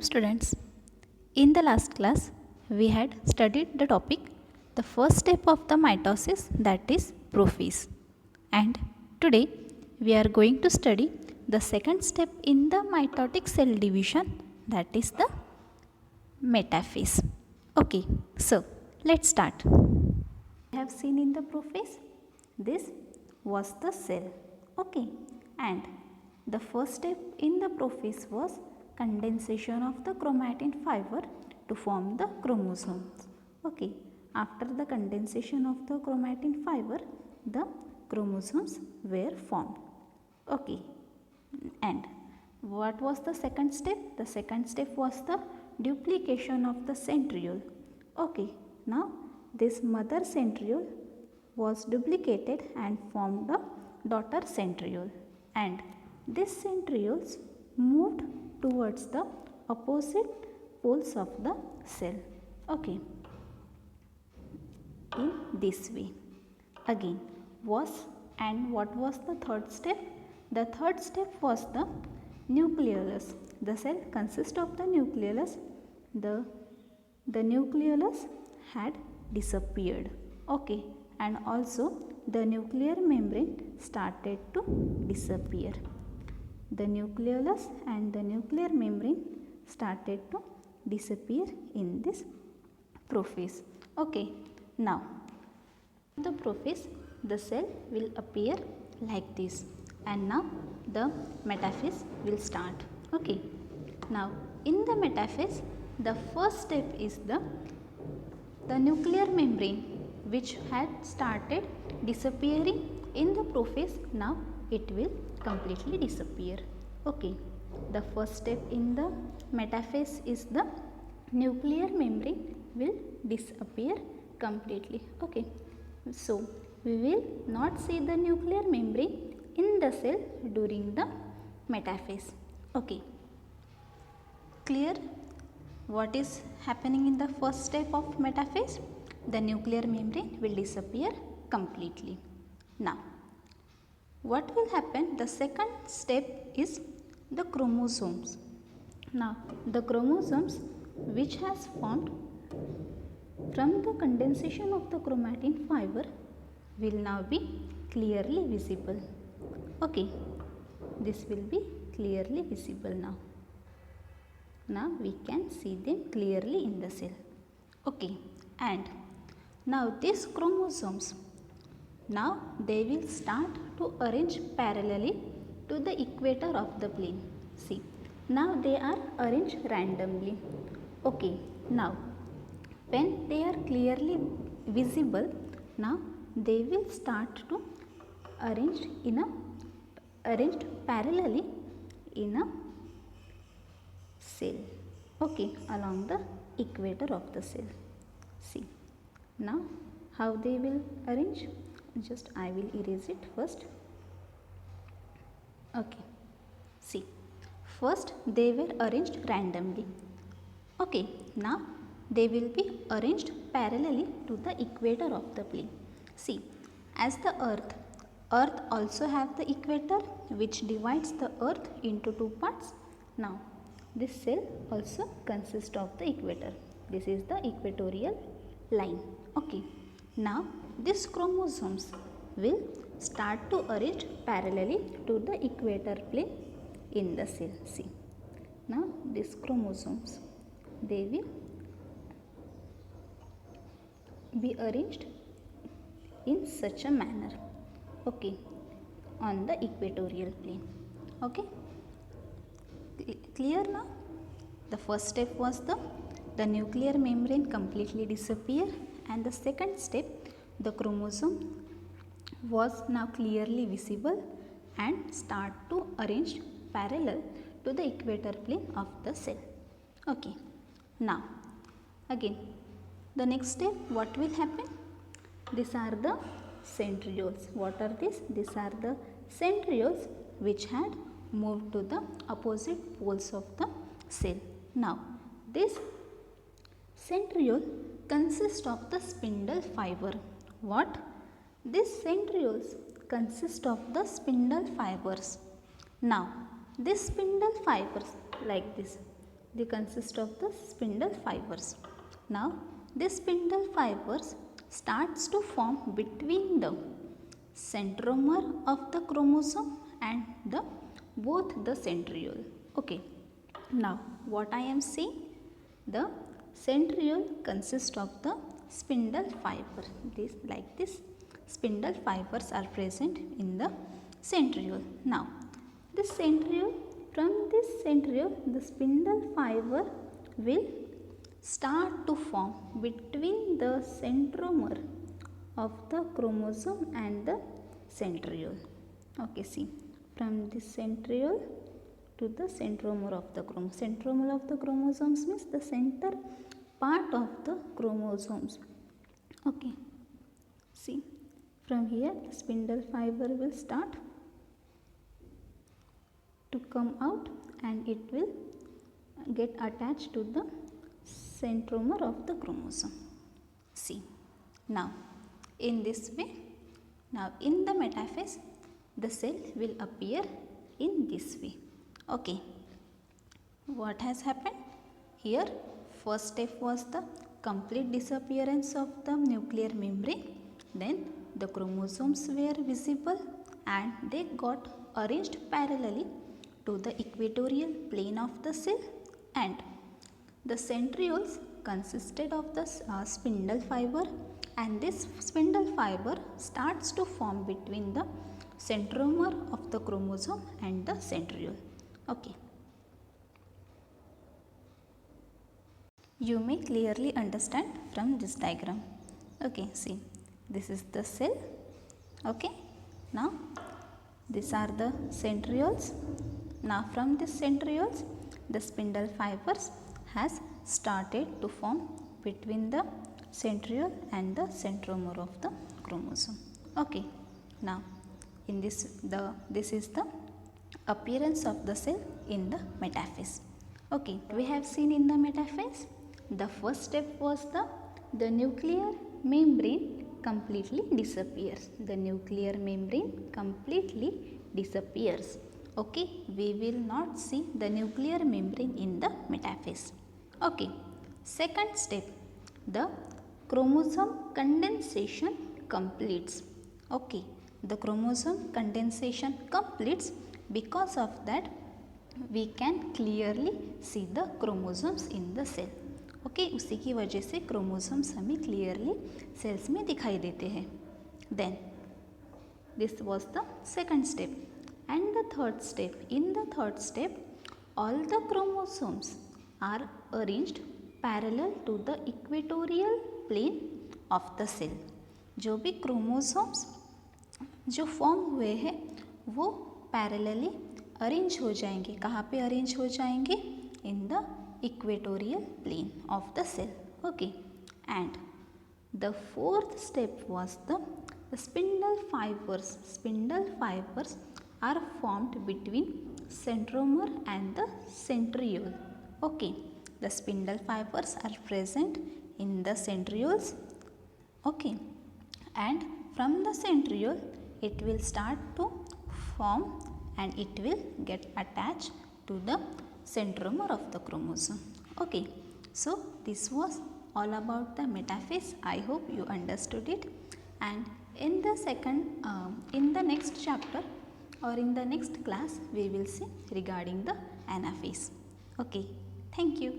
students. In the last class, we had studied the topic the first step of the mitosis, that is prophase. And today we are going to study the second step in the mitotic cell division, that is the metaphase. Okay, so let's start. We have seen in the prophase, this was the cell. Okay, and the first step in the prophase was condensation of the chromatin fiber to form the chromosomes. Okay, after the condensation of the chromatin fiber, the chromosomes were formed. Okay, and what was the second step? The second step was the duplication of the centriole. Okay, now this mother centriole was duplicated and formed the daughter centriole, and these centrioles moved towards the opposite poles of the cell. Okay, in this way. Again, what was the third step? The third step was the nucleolus. The cell consists of the nucleolus. The nucleolus had disappeared. Okay, and also the nuclear membrane started to disappear. The nucleolus and the nuclear membrane started to disappear in this prophase. Okay, now the prophase, the cell will appear like this, and now the metaphase will start. Okay, now in the metaphase, the first step is the nuclear membrane, which had started disappearing in the prophase. Now it will completely disappear. Okay, the first step in the metaphase is the nuclear membrane will disappear completely. Okay, so we will not see the nuclear membrane in the cell during the metaphase. Okay, clear what is happening in the first step of metaphase? The nuclear membrane will disappear completely. Now what will happen? The second step is the chromosomes. Now the chromosomes which has formed from the condensation of the chromatin fiber will now be clearly visible. Okay, this will be clearly visible now. Now we can see them clearly in the cell. Okay, and now these chromosomes, now they will start to arrange parallelly to the equator of the plane. See, now they are arranged randomly. Okay, now when they are clearly visible, now they will start to arranged parallelly in a cell. Okay, along the equator of the cell. See, now how they will arrange? Just I will erase it first. Okay, see, first they were arranged randomly. Okay, now they will be arranged parallelly to the equator of the plane. See, as the earth also have the equator which divides the earth into two parts. Now this cell also consists of the equator. This is the equatorial line. Okay, now these chromosomes will start to arrange parallelly to the equator plane in the cell. See, now these chromosomes, they will be arranged in such a manner. Okay, on the equatorial plane. Okay, clear now? The first step was the nuclear membrane completely disappear, and the second step, the chromosome was now clearly visible and start to arrange parallel to the equator plane of the cell. Okay, now again the next step, what will happen? These are the centrioles. What are these? These are the centrioles which had moved to the opposite poles of the cell. Now this centriole consists of the spindle fiber. What? These centrioles consist of the spindle fibers. Now these spindle fibers like this, they consist of the spindle fibers. Now this spindle fibers starts to form between the centromere of the chromosome and the both the centriole. Okay, now what I am saying, the centriole consists of the spindle fiber. This like this spindle fibers are present in the centriole. Now this centriole, from this centriole the spindle fiber will start to form between the centromere of the chromosome and the centriole. Okay, see, from this centriole to the centromere of the chromosome. Centromere of the chromosomes means the center part of the chromosomes. Okay, see, from here the spindle fiber will start to come out and it will get attached to the centromere of the chromosome. See, now in this way, now in the metaphase the cell will appear in this way. Okay, what has happened here? First step was the complete disappearance of the nuclear membrane. Then the chromosomes were visible and they got arranged parallelly to the equatorial plane of the cell, and the centrioles consisted of the spindle fiber, and this spindle fiber starts to form between the centromere of the chromosome and the centriole. Okay. You may clearly understand from this diagram. Okay, see, this is the cell. Okay, now these are the centrioles. Now from these centrioles the spindle fibers has started to form between the centriole and the centromere of the chromosome. Okay, now in this is the appearance of the cell in the metaphase. Okay, we have seen in the metaphase the first step was the nuclear membrane completely disappears. The nuclear membrane completely disappears. Okay, we will not see the nuclear membrane in the metaphase. Okay, second step, the chromosome condensation completes. Okay, the chromosome condensation completes. Because of that we can clearly see the chromosomes in the cell. Okay, उसी की वजह से chromosomes हमें clearly sales में दिखाई देते हैं. Then this was the second step. And the third step, in the third step all the chromosomes are arranged parallel to the equatorial plane of the cell. जो भी क्रोमोसोम्स जो form हुए हैं वो पैरेलली अरेंज हो जाएंगे. कहाँ पे अरेंज हो जाएंगे? In the equatorial plane of the cell. Okay, and the fourth step was the spindle fibers. Spindle fibers are formed between centromere and the centriole. Okay, the spindle fibers are present in the centrioles. Okay, and from the centriole it will start to form and it will get attached to the centromere of the chromosome. Okay, so this was all about the metaphase. I hope you understood it, and in the next chapter or in the next class we will see regarding the anaphase. Okay, thank you.